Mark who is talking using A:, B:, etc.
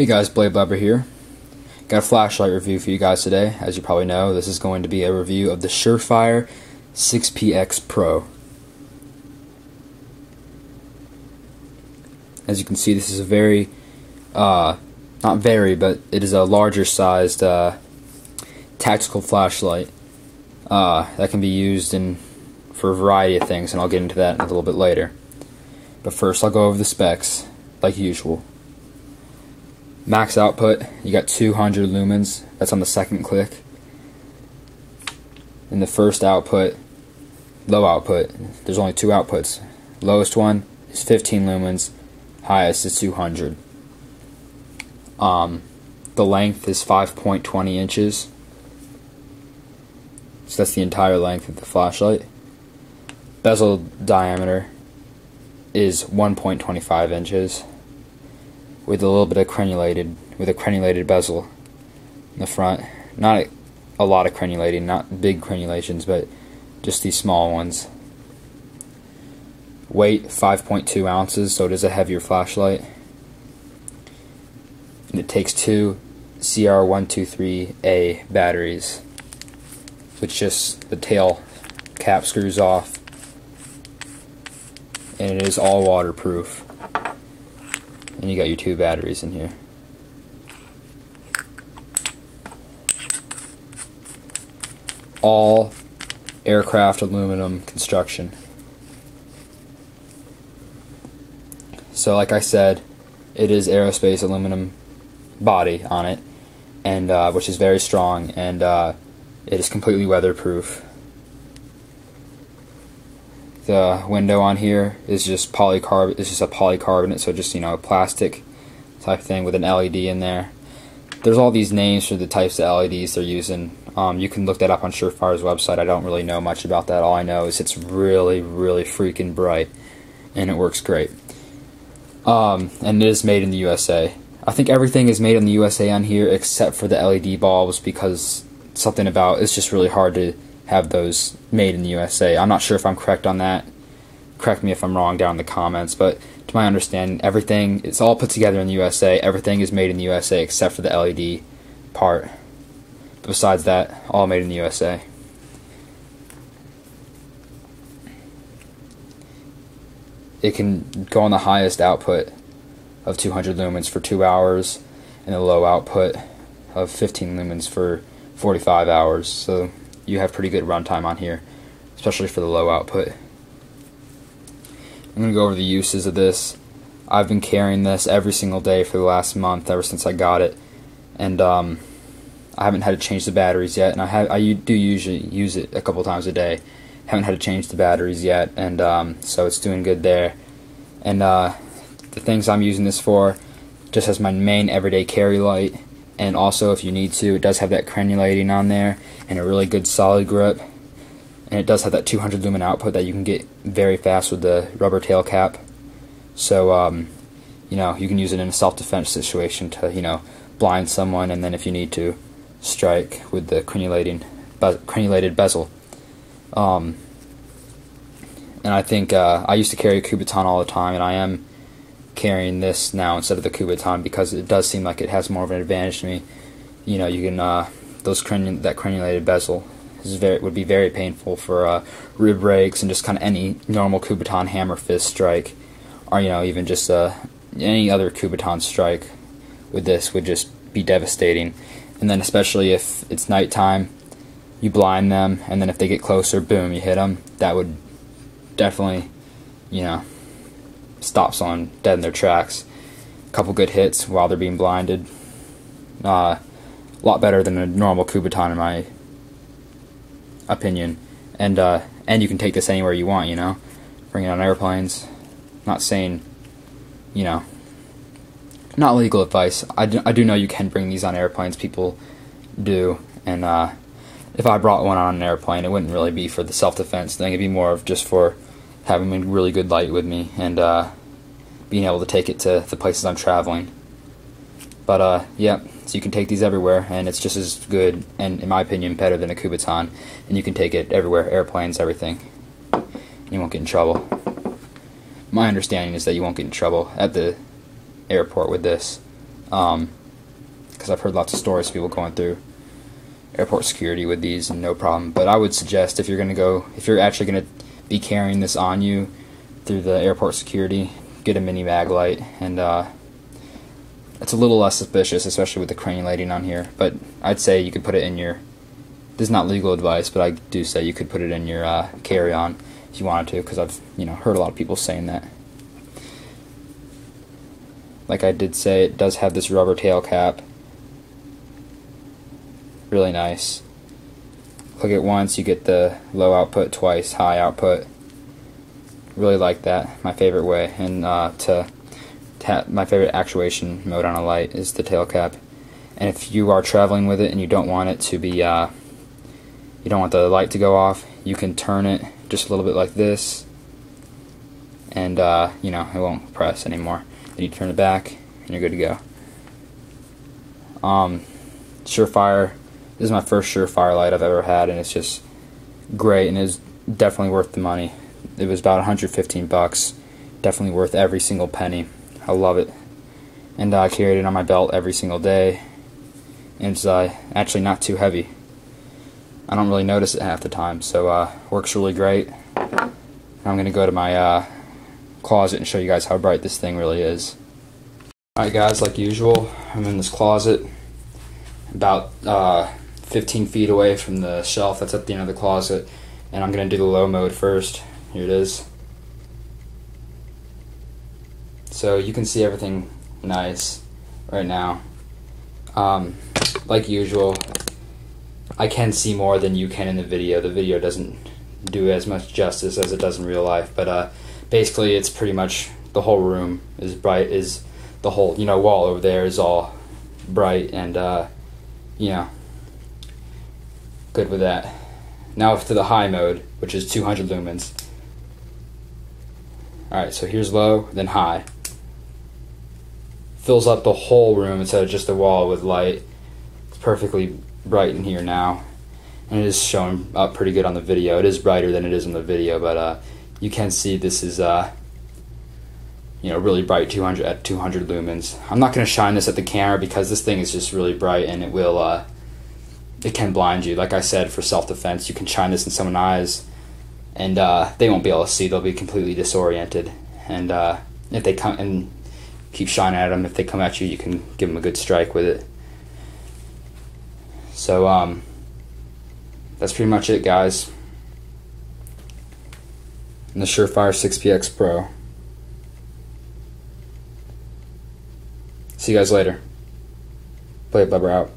A: Hey guys, Blade Blabber here. Got a flashlight review for you guys today. As you probably know, this is going to be a review of the Surefire 6PX Pro. As you can see, this is a very, not very, but it is a larger sized tactical flashlight that can be used for a variety of things, and I'll get into that a little bit later. But first, I'll go over the specs, like usual. Max output, you got 200 lumens, that's on the second click. In the first output, low output, there's only two outputs. Lowest one is 15 lumens, highest is 200. The length is 5.20 inches. So that's the entire length of the flashlight. Bezel diameter is 1.25 inches. With a little bit of crenulated bezel in the front. Not a lot of crenulating, not big crenulations, but just these small ones. Weight 5.2 ounces, so it is a heavier flashlight. And it takes two CR123A batteries, which just the tail cap screws off, and it is all waterproof. And you got your two batteries in here. All aircraft aluminum construction. So like I said, it is aerospace aluminum body on it, and which is very strong, and it is completely weatherproof. The window on here is just polycarbonate. It's just a polycarbonate, so just, you know, a plastic type thing with an LED in there. There's all these names for the types of LEDs they're using. You can look that up on Surefire's website. I don't really know much about that. All I know is it's really, really freaking bright, and it works great. And it is made in the USA. I think everything is made in the USA on here except for the LED bulbs, because something about it's just really hard to have those made in the USA. I'm not sure if I'm correct on that. Correct me if I'm wrong down in the comments, but to my understanding, everything, it's all put together in the USA. Everything is made in the USA except for the LED part. Besides that, all made in the USA. It can go on the highest output of 200 lumens for 2 hours, and the low output of 15 lumens for 45 hours. So you have pretty good runtime on here, especially for the low output. I'm going to go over the uses of this. I've been carrying this every single day for the last month, ever since I got it, and I haven't had to change the batteries yet, and I do usually use it a couple times a day. Haven't had to change the batteries yet, and so it's doing good there. And the things I'm using this for, just as my main everyday carry light, and also if you need to, it does have that crenulating on there and a really good solid grip, and it does have that 200 lumen output that you can get very fast with the rubber tail cap. So you know, you can use it in a self-defense situation to, you know, blind someone, and then if you need to, strike with the crenulated bezel. And I think I used to carry a Kubotan all the time, and I am carrying this now instead of the Kubotan because it does seem like it has more of an advantage to me. You know, you can that crenulated bezel would be very painful for rib breaks and just kind of any normal Kubotan hammer fist strike, or, you know, even just any other Kubotan strike with this would just be devastating. And then especially if it's nighttime, you blind them, and then if they get closer, boom, you hit them. That would definitely, you know, stop someone dead in their tracks. A couple good hits while they're being blinded. A lot better than a normal Kubotan in my opinion. And you can take this anywhere you want, you know. Bring it on airplanes. Not saying, you know, not legal advice. I do know you can bring these on airplanes. People do. And if I brought one on an airplane, it wouldn't really be for the self-defense thing. It'd be more of just for having a really good light with me, and being able to take it to the places I'm traveling. But yeah, so you can take these everywhere, and it's just as good, and in my opinion, better than a Kubotan. And you can take it everywhere, airplanes, everything. And you won't get in trouble. My understanding is that you won't get in trouble at the airport with this. because I've heard lots of stories of people going through airport security with these and no problem. But I would suggest if you're actually gonna be carrying this on you through the airport security, get a mini mag light, and it's a little less suspicious, especially with the crane lighting on here. But I'd say you could put it in your, this is not legal advice, but I do say you could put it in your carry-on if you wanted to, because I've heard a lot of people saying that. Like I did say, it does have this rubber tail cap. Really nice. Click it once, you get the low output, twice high output. Really like that. My favorite way. And my favorite actuation mode on a light is the tail cap. And if you are traveling with it and you don't want it to be, you don't want the light to go off, you can turn it just a little bit like this, and it won't press anymore. Then you turn it back, and you're good to go. Surefire. This is my first Surefire light I've ever had, and it's just great, and it's definitely worth the money. It was about 115 bucks. Definitely worth every single penny. I love it, and I carried it on my belt every single day. And it's actually not too heavy. I don't really notice it half the time, so works really great. I'm gonna go to my closet and show you guys how bright this thing really is. Alright guys, like usual, I'm in this closet about 15 feet away from the shelf that's at the end of the closet, and I'm gonna do the low mode first. Here it is. So you can see everything nice right now. Like usual, I can see more than you can in the video. The video doesn't do as much justice as it does in real life, but basically it's pretty much the whole room is bright, is the whole wall over there is all bright, and good with that. Now to the high mode, which is 200 lumens. Alright, so here's low, then high. Fills up the whole room instead of just the wall with light. It's perfectly bright in here now, and it is showing up pretty good on the video. It is brighter than it is in the video, but you can see this is really bright, 200 lumens. I'm not going to shine this at the camera because this thing is just really bright, and it will it can blind you. Like I said, for self-defense, you can shine this in someone's eyes, and they won't be able to see. They'll be completely disoriented, and if they come and keep shining at them, if they come at you, you can give them a good strike with it. So that's pretty much it, guys. And the Surefire 6PX Pro. See you guys later. Play it, Bubba out.